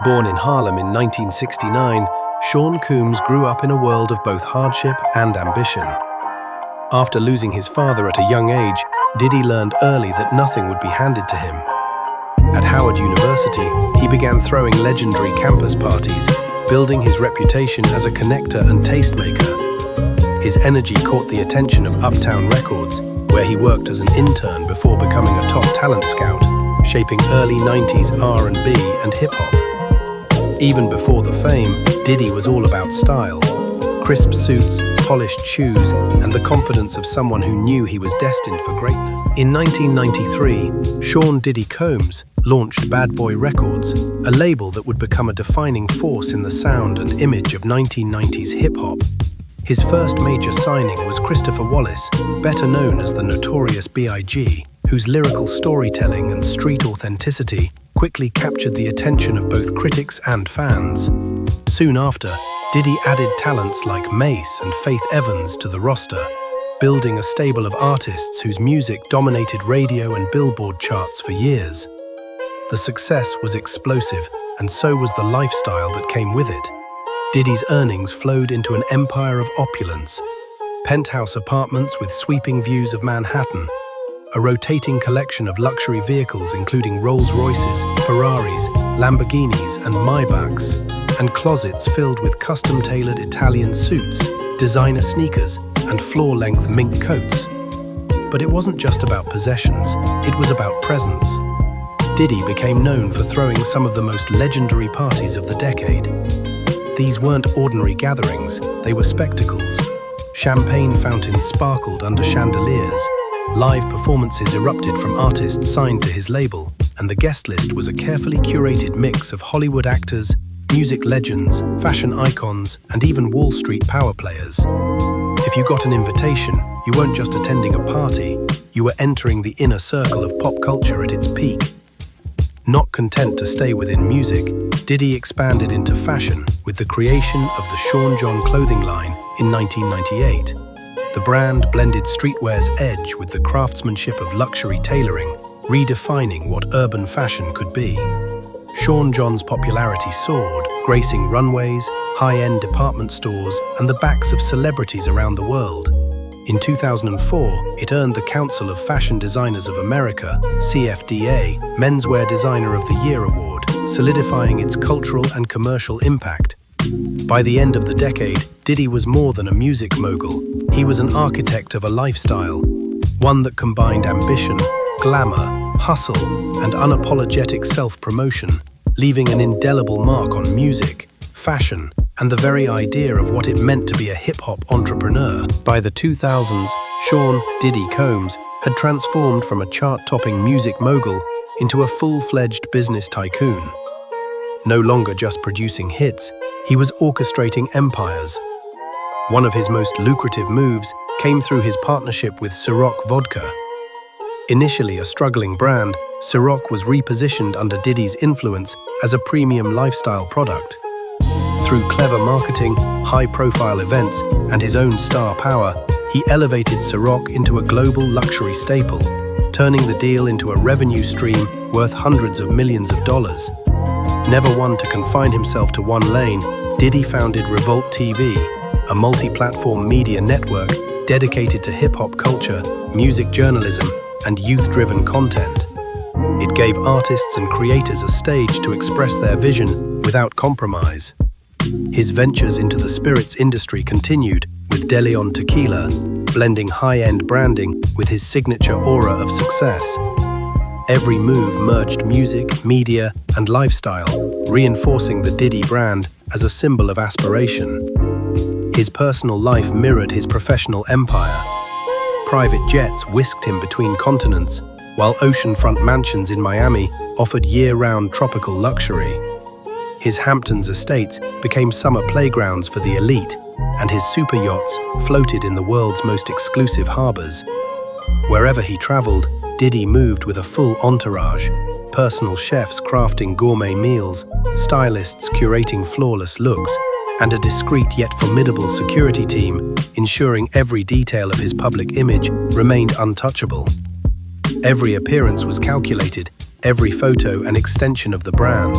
Born in Harlem in 1969, Sean Combs grew up in a world of both hardship and ambition. After losing his father at a young age, Diddy learned early that nothing would be handed to him. At Howard University, he began throwing legendary campus parties, building his reputation as a connector and tastemaker. His energy caught the attention of Uptown Records, where he worked as an intern before becoming a top talent scout, shaping early 90s R&B and hip-hop. Even before the fame, Diddy was all about style. Crisp suits, polished shoes, and the confidence of someone who knew he was destined for greatness. In 1993, Sean Diddy Combs launched Bad Boy Records, a label that would become a defining force in the sound and image of 1990s hip-hop. His first major signing was Christopher Wallace, better known as the Notorious B.I.G., whose lyrical storytelling and street authenticity quickly captured the attention of both critics and fans. Soon after, Diddy added talents like Mace and Faith Evans to the roster, building a stable of artists whose music dominated radio and Billboard charts for years. The success was explosive, and so was the lifestyle that came with it. Diddy's earnings flowed into an empire of opulence. Penthouse apartments with sweeping views of Manhattan, a rotating collection of luxury vehicles including Rolls-Royces, Ferraris, Lamborghinis, and Maybachs, and closets filled with custom-tailored Italian suits, designer sneakers, and floor-length mink coats. But it wasn't just about possessions, it was about presence. Diddy became known for throwing some of the most legendary parties of the decade. These weren't ordinary gatherings, they were spectacles. Champagne fountains sparkled under chandeliers, live performances erupted from artists signed to his label, and the guest list was a carefully curated mix of Hollywood actors, music legends, fashion icons, and even Wall Street power players. If you got an invitation, you weren't just attending a party, you were entering the inner circle of pop culture at its peak. Not content to stay within music, Diddy expanded into fashion with the creation of the Sean John clothing line in 1998. The brand blended streetwear's edge with the craftsmanship of luxury tailoring, redefining what urban fashion could be. Sean John's popularity soared, gracing runways, high-end department stores, and the backs of celebrities around the world. In 2004, it earned the Council of Fashion Designers of America, CFDA, Menswear Designer of the Year award, solidifying its cultural and commercial impact. By the end of the decade, Diddy was more than a music mogul. He was an architect of a lifestyle, one that combined ambition, glamour, hustle, and unapologetic self-promotion, leaving an indelible mark on music, fashion, and the very idea of what it meant to be a hip-hop entrepreneur. By the 2000s, Sean Diddy Combs had transformed from a chart-topping music mogul into a full-fledged business tycoon. No longer just producing hits, he was orchestrating empires. One of his most lucrative moves came through his partnership with Cîroc vodka. Initially a struggling brand, Cîroc was repositioned under Diddy's influence as a premium lifestyle product. Through clever marketing, high-profile events, and his own star power, he elevated Cîroc into a global luxury staple, turning the deal into a revenue stream worth hundreds of millions of dollars. Never one to confine himself to one lane, Diddy founded Revolt TV, a multi-platform media network dedicated to hip-hop culture, music journalism, and youth-driven content. It gave artists and creators a stage to express their vision without compromise. His ventures into the spirits industry continued, with De Leon Tequila, blending high-end branding with his signature aura of success. Every move merged music, media, and lifestyle, reinforcing the Diddy brand as a symbol of aspiration. His personal life mirrored his professional empire. Private jets whisked him between continents, while oceanfront mansions in Miami offered year-round tropical luxury. His Hamptons estates became summer playgrounds for the elite, and his super yachts floated in the world's most exclusive harbors. Wherever he traveled, Diddy moved with a full entourage, personal chefs crafting gourmet meals, stylists curating flawless looks, and a discreet yet formidable security team ensuring every detail of his public image remained untouchable. Every appearance was calculated, every photo an extension of the brand.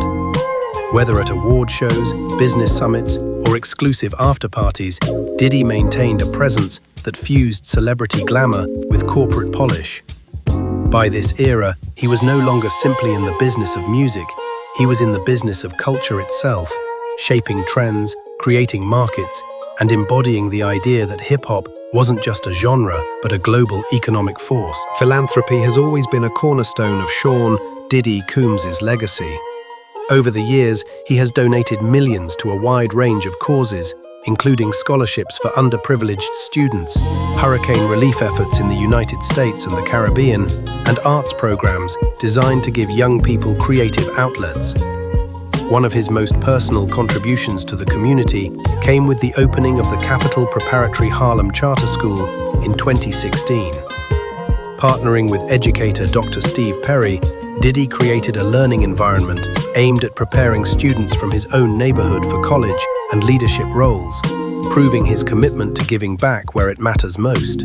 Whether at award shows, business summits, or exclusive after-parties, Diddy maintained a presence that fused celebrity glamour with corporate polish. By this era, he was no longer simply in the business of music, he was in the business of culture itself, shaping trends, creating markets, and embodying the idea that hip-hop wasn't just a genre, but a global economic force. Philanthropy has always been a cornerstone of Sean "Diddy" Combs' legacy. Over the years, he has donated millions to a wide range of causes, including scholarships for underprivileged students, hurricane relief efforts in the United States and the Caribbean, and arts programs designed to give young people creative outlets. One of his most personal contributions to the community came with the opening of the Capital Preparatory Harlem Charter School in 2016. Partnering with educator Dr. Steve Perry, Diddy created a learning environment aimed at preparing students from his own neighborhood for college and leadership roles, proving his commitment to giving back where it matters most.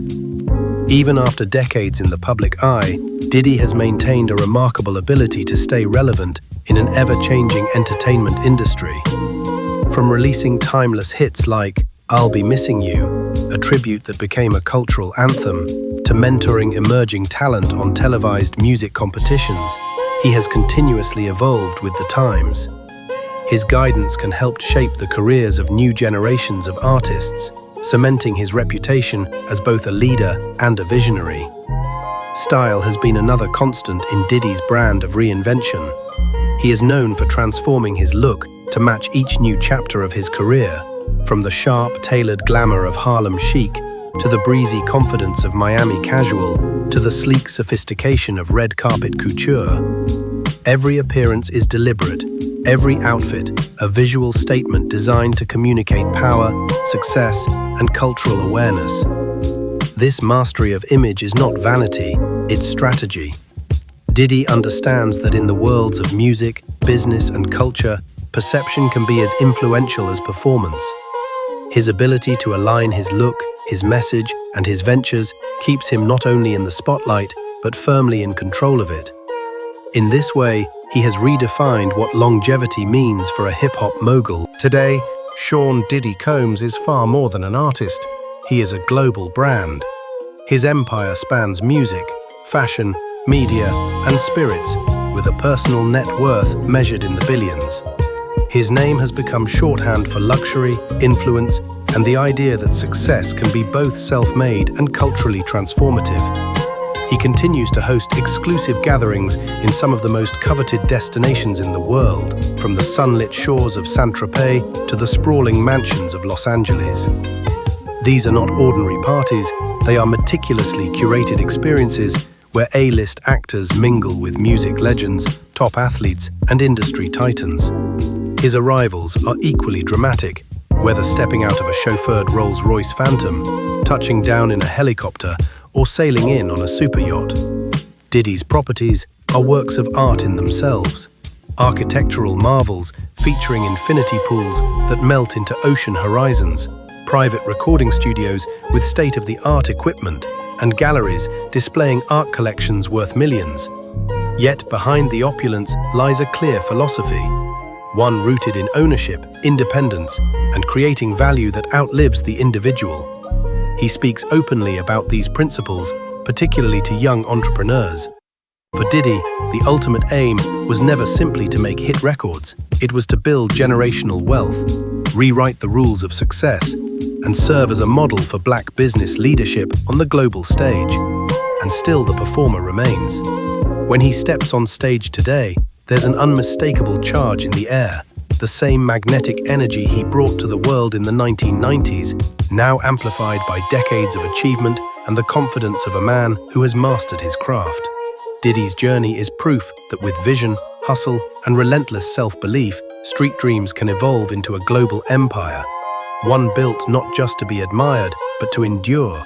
Even after decades in the public eye, Diddy has maintained a remarkable ability to stay relevant in an ever-changing entertainment industry. From releasing timeless hits like "I'll Be Missing You," a tribute that became a cultural anthem, to mentoring emerging talent on televised music competitions, he has continuously evolved with the times. His guidance can help shape the careers of new generations of artists, cementing his reputation as both a leader and a visionary. Style has been another constant in Diddy's brand of reinvention. He is known for transforming his look to match each new chapter of his career, from the sharp, tailored glamour of Harlem chic to the breezy confidence of Miami casual to the sleek sophistication of red carpet couture. Every appearance is deliberate, every outfit a visual statement designed to communicate power, success, and cultural awareness. This mastery of image is not vanity, it's strategy. Diddy understands that in the worlds of music, business, and culture, perception can be as influential as performance. His ability to align his look, his message, and his ventures keeps him not only in the spotlight, but firmly in control of it. In this way, he has redefined what longevity means for a hip-hop mogul. Today, Sean "Diddy" Combs is far more than an artist. He is a global brand. His empire spans music, fashion, media, and spirits, with a personal net worth measured in the billions. His name has become shorthand for luxury, influence, and the idea that success can be both self-made and culturally transformative. He continues to host exclusive gatherings in some of the most coveted destinations in the world, from the sunlit shores of Saint-Tropez to the sprawling mansions of Los Angeles. These are not ordinary parties, they are meticulously curated experiences where A-list actors mingle with music legends, top athletes, and industry titans. His arrivals are equally dramatic, whether stepping out of a chauffeured Rolls-Royce Phantom, touching down in a helicopter, or sailing in on a super yacht. Diddy's properties are works of art in themselves, architectural marvels featuring infinity pools that melt into ocean horizons, private recording studios with state-of-the-art equipment, and galleries displaying art collections worth millions. Yet behind the opulence lies a clear philosophy, one rooted in ownership, independence, and creating value that outlives the individual. He speaks openly about these principles, particularly to young entrepreneurs. For Diddy, the ultimate aim was never simply to make hit records. It was to build generational wealth, rewrite the rules of success, and serve as a model for black business leadership on the global stage. And still the performer remains. When he steps on stage today, there's an unmistakable charge in the air, the same magnetic energy he brought to the world in the 1990s, now amplified by decades of achievement and the confidence of a man who has mastered his craft. Diddy's journey is proof that with vision, hustle, and relentless self-belief, street dreams can evolve into a global empire, one built not just to be admired, but to endure.